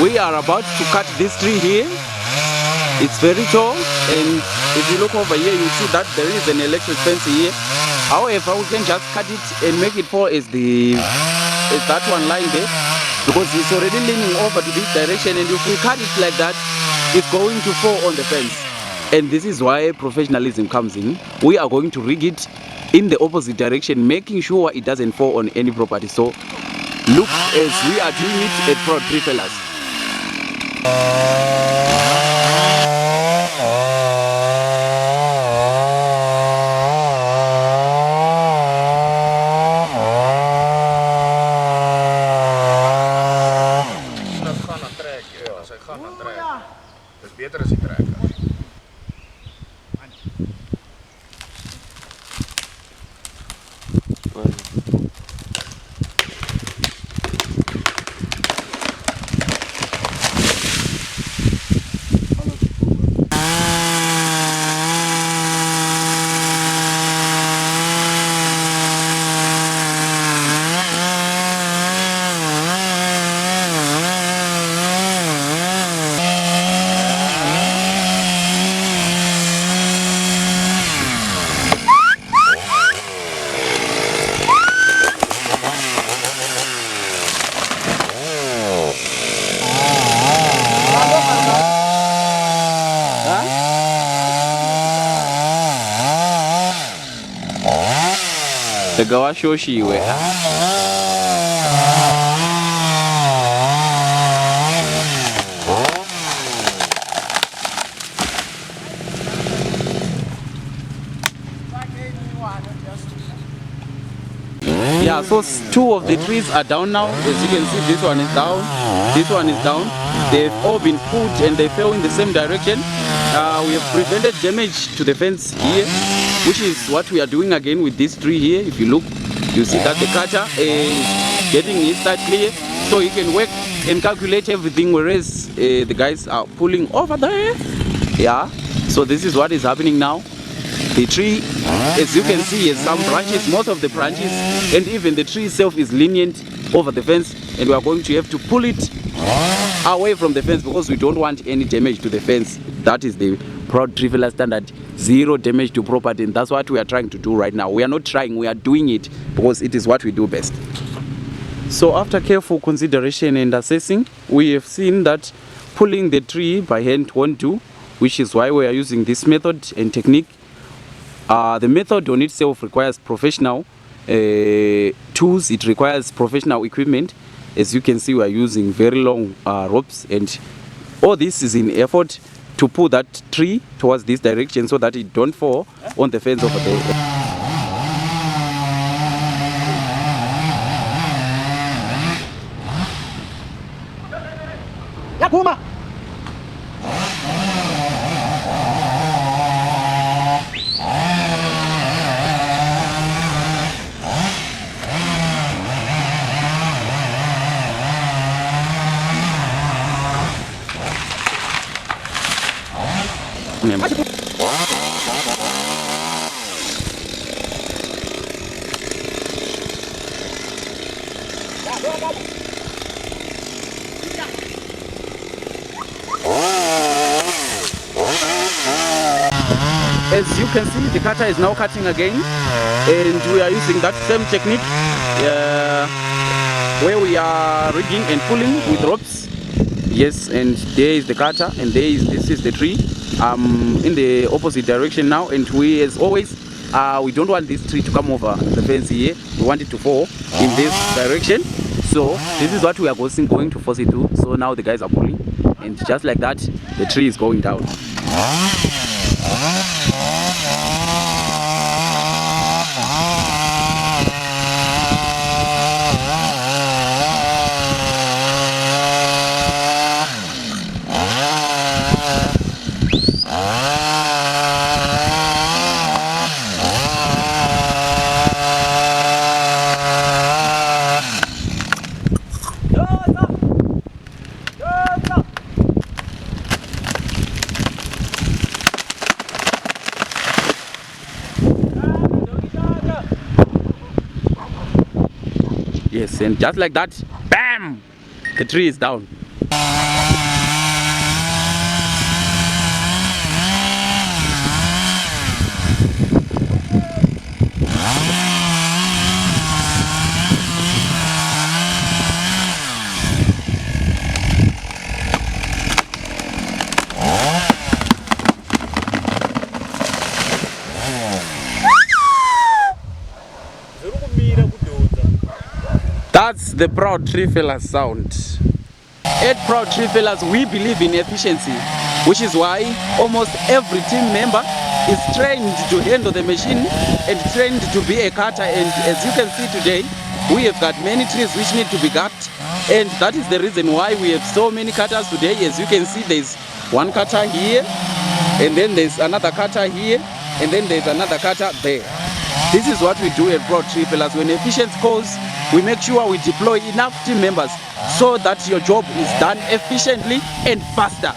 We are about to cut this tree here. It's very tall, and if you look over here, you see that there is an electric fence here. However, we can just cut it and make it fall as that one lying there, because it's already leaning over to this direction, and if we cut it like that, it's going to fall on the fence. And this is why professionalism comes in. We are going to rig it in the opposite direction, making sure it doesn't fall on any property. So look as we are doing it at Proud Tree Fellas. Beter as die trekker. Gawashoshiwe. Yeah, so two of the trees are down now. As you can see, this one is down, this one is down. They've all been pulled and they fell in the same direction. We have prevented damage to the fence here, which is what we are doing again with this tree here. If you look, you see that the cutter is getting his side clear, so he can work and calculate everything, whereas the guys are pulling over there. Yeah, so this is what is happening now. The tree, as you can see, has some branches, most of the branches, and even the tree itself is lenient over the fence, and we are going to have to pull it away from the fence because we don't want any damage to the fence. That is the Proud Tree Fella standard, zero damage to property, and that's what we are trying to do right now. We are not trying, we are doing it because it is what we do best. So after careful consideration and assessing, we have seen that pulling the tree by hand won't do, which is why we are using this method and technique. The method on itself requires professional tools, it requires professional equipment. As you can see, we are using very long ropes, and all this is in effort to pull that tree towards this direction so that it don't fall on the fence over there. As you can see, the cutter is now cutting again, and we are using that same technique where we are rigging and pulling with ropes. Yes, and there is the cutter, and this is the tree in the opposite direction now, and we, as always, we don't want this tree to come over the fence here. We want it to fall in this direction. So this is what we are going to force it to. So now the guys are pulling, and just like that, the tree is going down. Yes, and just like that, bam, the tree is down. the Proud Tree Fellas sound. At Proud Tree Fellas, we believe in efficiency, which is why almost every team member is trained to handle the machine and trained to be a cutter. And as you can see today, we have got many trees which need to be cut, and that is the reason why we have so many cutters today. As you can see, there's one cutter here, and then there's another cutter here, and then there's another cutter there. This is what we do at Proud Tree Fellas. When efficiency calls, we make sure we deploy enough team members so that your job is done efficiently and faster.